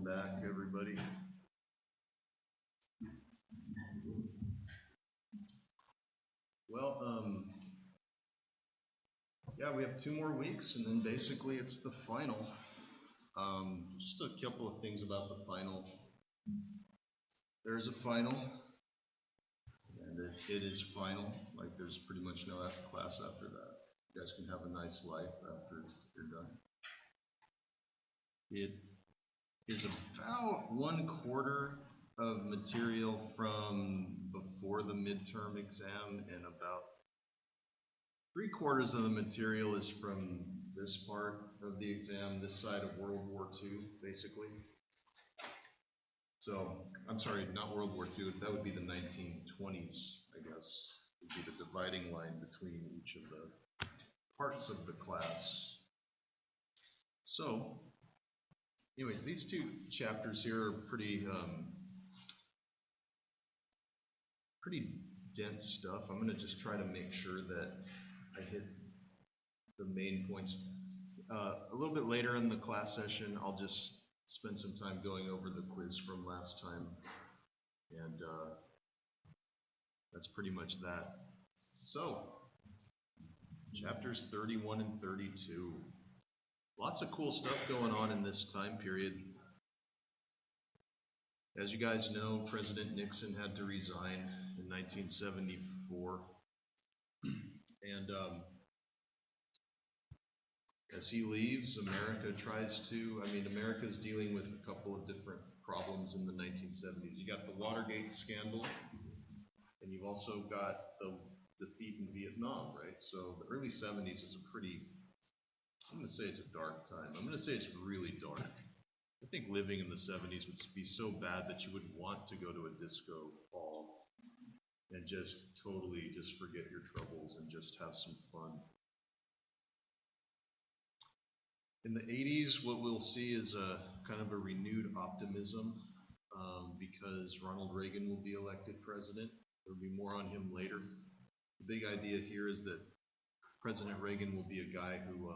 back, everybody. Well, yeah, we have 2 more weeks, and then basically it's the final. Just a couple of things about the final. There's a final, and it is final. Like, there's pretty much no class after that. You guys can have a nice life after you're done. It is about 1/4 of material from before the midterm exam, and about 3/4 of the material is from this part of the exam, this side of World War II, basically. So, I'm sorry, not World War II, that would be the 1920s, I guess, would be the dividing line between each of the parts of the class. So, anyways, these 2 chapters here are pretty dense stuff. I'm going to just try to make sure that I hit the main points. A little bit later in the class session, I'll just spend some time going over the quiz from last time, and that's pretty much that. So, chapters 31 and 32. Lots of cool stuff going on in this time period. As you guys know, President Nixon had to resign in 1974. And as he leaves, America's dealing with a couple of different problems in the 1970s. You got the Watergate scandal, and you've also got the defeat in Vietnam, right? So the early 70s is I'm going to say it's a dark time. I'm going to say it's really dark. I think living in the 70s would be so bad that you would want to go to a disco ball and just totally just forget your troubles and just have some fun. In the 80s, what we'll see is a kind of a renewed optimism because Ronald Reagan will be elected president. There'll be more on him later. The big idea here is that President Reagan will be a guy who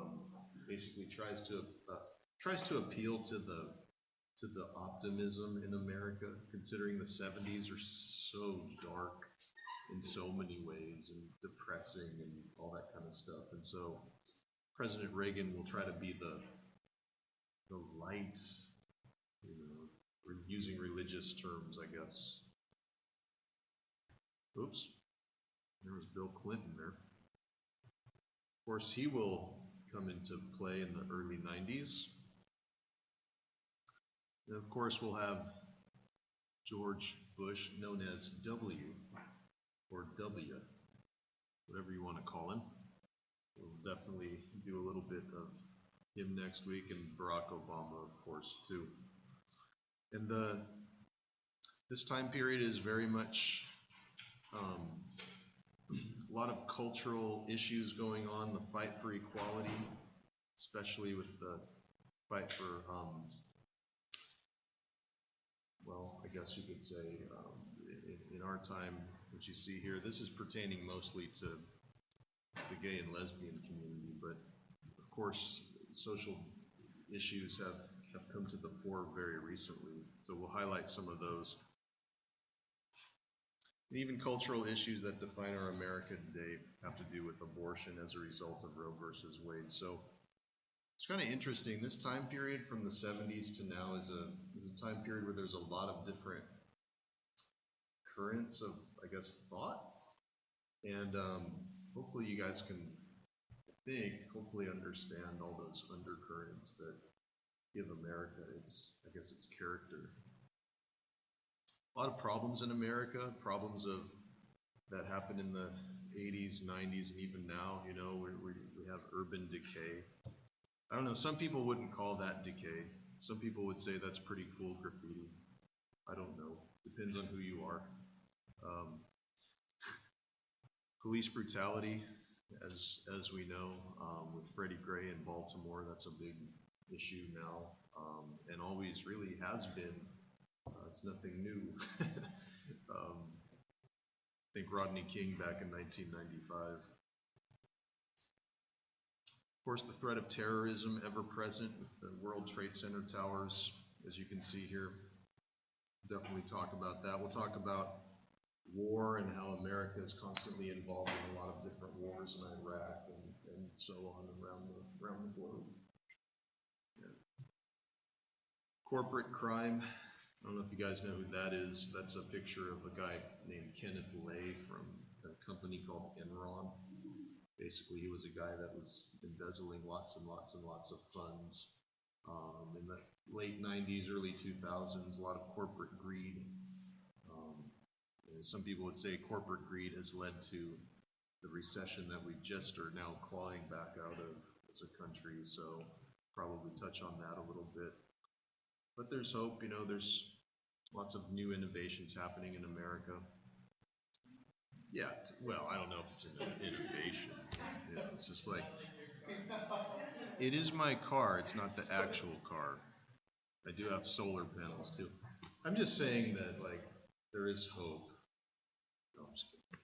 basically tries to appeal to the optimism in America, considering the 70s are so dark in so many ways and depressing and all that kind of stuff. And so President Reagan will try to be the light, we're using religious terms, I guess. Oops, there was Bill Clinton there. Of course, he will come into play in the early 90s. And of course, we'll have George Bush, known as W, or W, whatever you want to call him. We'll definitely do a little bit of him next week, and Barack Obama, of course, too. And this time period is very much a lot of cultural issues going on, the fight for equality, especially with the fight for, well, I guess you could say, in our time, what you see here, this is pertaining mostly to the gay and lesbian community, but of course, social issues have come to the fore very recently, so we'll highlight some of those. And even cultural issues that define our America today have to do with abortion as a result of Roe versus Wade. So it's kind of interesting. This time period from the 70s to now is a time period where there's a lot of different currents of, I guess, thought. And hopefully you guys can hopefully understand all those undercurrents that give America its character. A lot of problems in America, problems that happened in the 80s, 90s, and even now. We have urban decay. I don't know, some people wouldn't call that decay. Some people would say that's pretty cool graffiti. I don't know. Depends on who you are. Police brutality, as we know, with Freddie Gray in Baltimore, that's a big issue now, and always really has been. It's nothing new. Think Rodney King back in 1995. Of course, the threat of terrorism ever present with the World Trade Center towers as you can see here. Definitely talk about that. We'll talk about war and how America is constantly involved in a lot of different wars in Iraq and so on around the globe. Yeah. Corporate crime. I don't know if you guys know who that is. That's a picture of a guy named Kenneth Lay from a company called Enron. Basically, he was a guy that was embezzling lots and lots and lots of funds in the late 90s, early 2000s, a lot of corporate greed. Some people would say corporate greed has led to the recession that we just are now clawing back out of as a country, so probably touch on that a little bit. But there's hope, there's lots of new innovations happening in America. Yeah, well, I don't know if it's an innovation. It's just like, it is my car, it's not the actual car. I do have solar panels too. I'm just saying that, like, there is hope. No, I'm just kidding.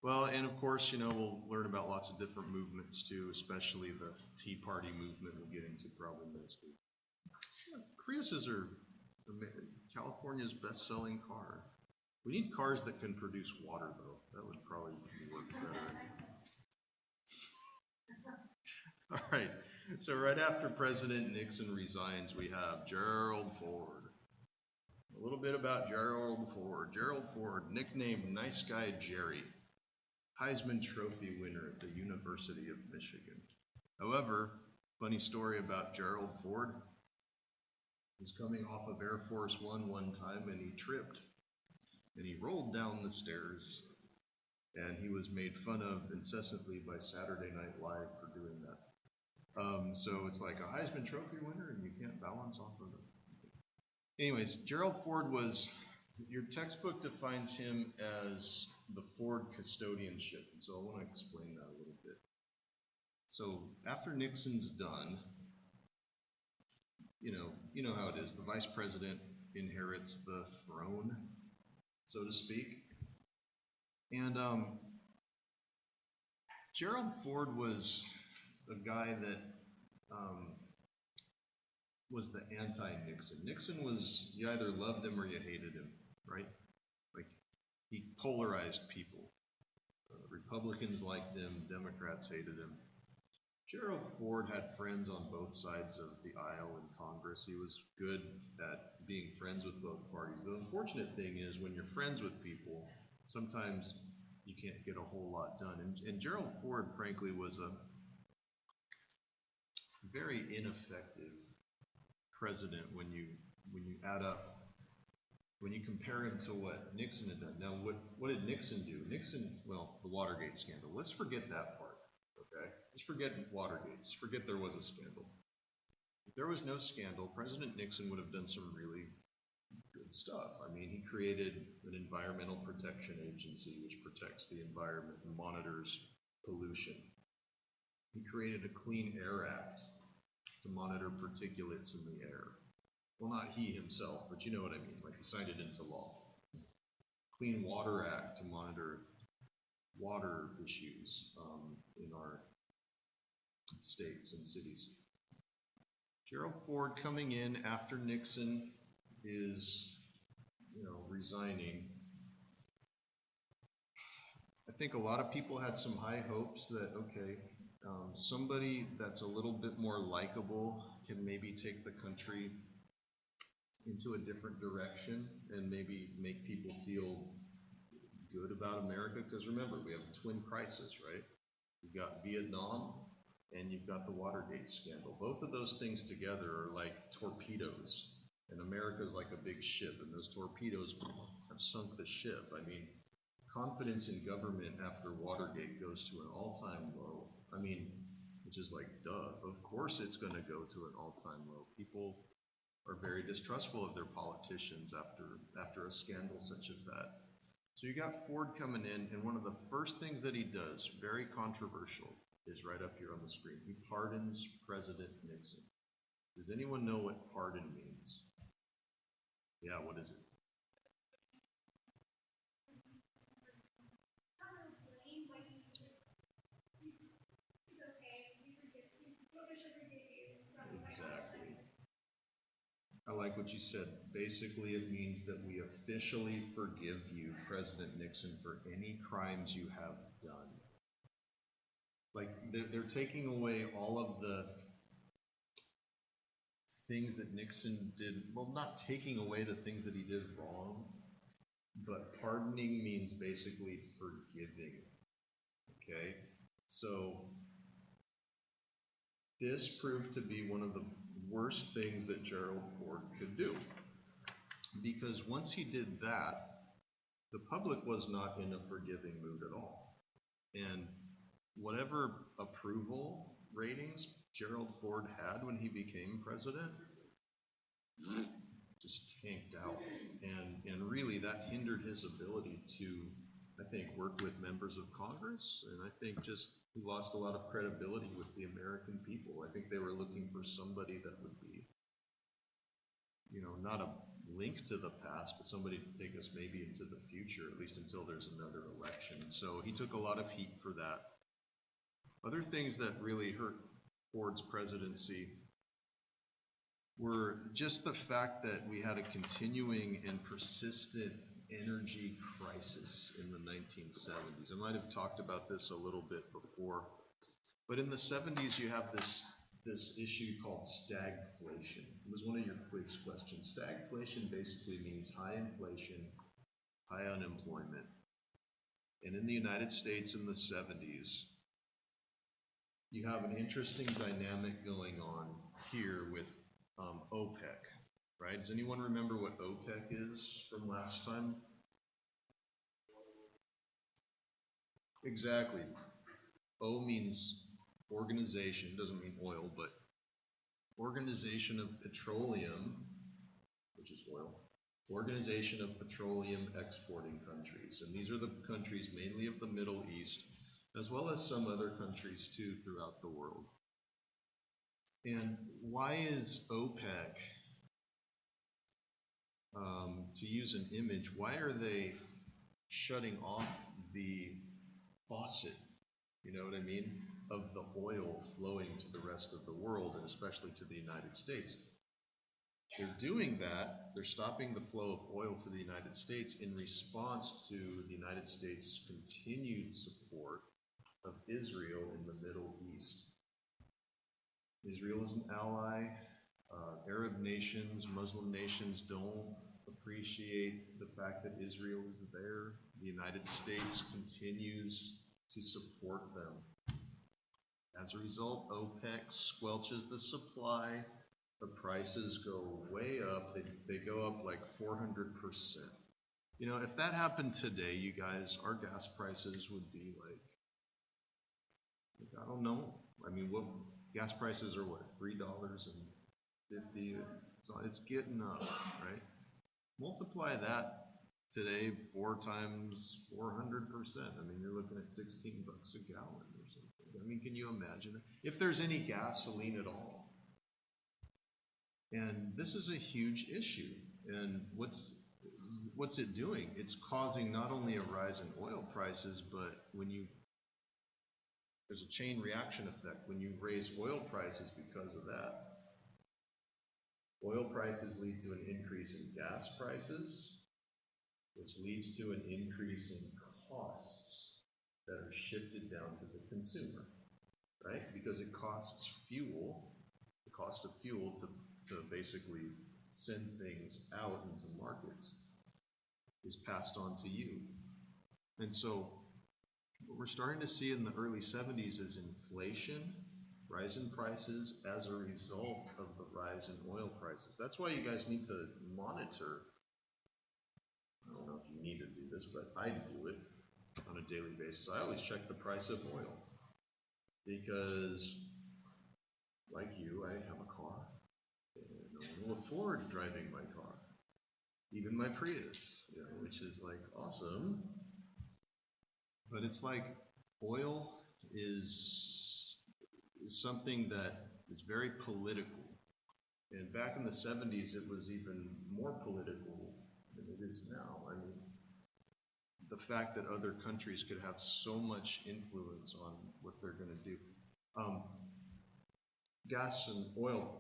Well, and of course, we'll learn about lots of different movements too, especially the Tea Party movement we'll get into probably next week. Priuses are California's best-selling car. We need cars that can produce water, though. That would probably work better. All right. So right after President Nixon resigns, we have Gerald Ford. A little bit about Gerald Ford. Gerald Ford, nicknamed Nice Guy Jerry, Heisman Trophy winner at the University of Michigan. However, funny story about Gerald Ford. He was coming off of Air Force one time and he tripped. And he rolled down the stairs. And he was made fun of incessantly by Saturday Night Live for doing that. So it's like a Heisman Trophy winner and you can't balance off of it. Anyways, Gerald Ford your textbook defines him as the Ford custodianship. And so I want to explain that a little bit. So after Nixon's done, you know how it is. The vice president inherits the throne, so to speak. And Gerald Ford was a guy that was the anti-Nixon. Nixon was, you either loved him or you hated him, right? Like, he polarized people. Republicans liked him, Democrats hated him. Gerald Ford had friends on both sides of the aisle in Congress. He was good at being friends with both parties. The unfortunate thing is when you're friends with people, sometimes you can't get a whole lot done. And Gerald Ford, frankly, was a very ineffective president when you add up, when you compare him to what Nixon had done. Now, what did Nixon do? The Watergate scandal. Let's forget that part, okay? Just forget Watergate. Just forget there was a scandal. If there was no scandal, President Nixon would have done some really good stuff. I mean, he created an environmental protection agency which protects the environment and monitors pollution. He created a Clean Air Act to monitor particulates in the air. Well, not he himself, but you know what I mean. Like, he signed it into law. Clean Water Act to monitor water issues in our states and cities. Gerald Ford coming in after Nixon is, resigning. I think a lot of people had some high hopes that, okay, somebody that's a little bit more likable can maybe take the country into a different direction and maybe make people feel good about America. Because remember, we have a twin crisis, right? You've got Vietnam and you've got the Watergate scandal. Both of those things together are like torpedoes. And America's like a big ship, and those torpedoes have sunk the ship. I mean, confidence in government after Watergate goes to an all-time low. I mean, which is like, duh. Of course it's going to go to an all-time low. People are very distrustful of their politicians after a scandal such as that. So you got Ford coming in, and one of the first things that he does, very controversial, is right up here on the screen. He pardons President Nixon. Does anyone know what pardon means? Yeah, what is it? Exactly. I like what you said. Basically, it means that we officially forgive you, President Nixon, for any crimes you have done. Like, they're taking away all of the things that Nixon did. Well, not taking away the things that he did wrong, but pardoning means basically forgiving. Okay? So, this proved to be one of the worst things that Gerald Ford could do. Because once he did that, the public was not in a forgiving mood at all. And whatever approval ratings Gerald Ford had when he became president just tanked out. And really that hindered his ability to, I think, work with members of Congress. And I think just he lost a lot of credibility with the American people. I think they were looking for somebody that would be, not a link to the past, but somebody to take us maybe into the future, at least until there's another election. So he took a lot of heat for that. Other things that really hurt Ford's presidency were just the fact that we had a continuing and persistent energy crisis in the 1970s. I might have talked about this a little bit before, but in the 70s you have this issue called stagflation. It was one of your quiz questions. Stagflation basically means high inflation, high unemployment. And in the United States in the 70s, you have an interesting dynamic going on here with OPEC, right? Does anyone remember what OPEC is from last time? Exactly. O means organization, doesn't mean oil, but Organization of Petroleum, which is oil, Organization of Petroleum Exporting Countries. And these are the countries mainly of the Middle East, as well as some other countries too throughout the world. And why is OPEC, to use an image, why are they shutting off the faucet, you know what I mean, of the oil flowing to the rest of the world, and especially to the United States? They're doing that, they're stopping the flow of oil to the United States in response to the United States' continued support of Israel in the Middle East. Israel is an ally. Arab nations, Muslim nations don't appreciate the fact that Israel is there. The United States continues to support them. As a result, OPEC squelches the supply. The prices go way up. They go up like 400%. If that happened today, you guys, our gas prices would be like I don't know. I mean, what gas prices are what, $3.50? So it's getting up, right? Multiply that today 4 times 400%. I mean, you're looking at $16 a gallon or something. I mean, can you imagine it? If there's any gasoline at all. And this is a huge issue. And what's it doing? It's causing not only a rise in oil prices, but there's a chain reaction effect. When you raise oil prices because of that, oil prices lead to an increase in gas prices, which leads to an increase in costs that are shifted down to the consumer, right? Because it costs fuel, the cost of fuel to basically send things out into markets is passed on to you. And so what we're starting to see in the early 70s is inflation, rise in prices as a result of the rise in oil prices. That's why you guys need to monitor. I don't know if you need to do this, but I do it on a daily basis. I always check the price of oil because, like you, I have a car and I will afford driving my car, even my Prius, which is like awesome. But it's like oil is something that is very political. And back in the 70s, it was even more political than it is now. I mean, the fact that other countries could have so much influence on what they're going to do. Gas and oil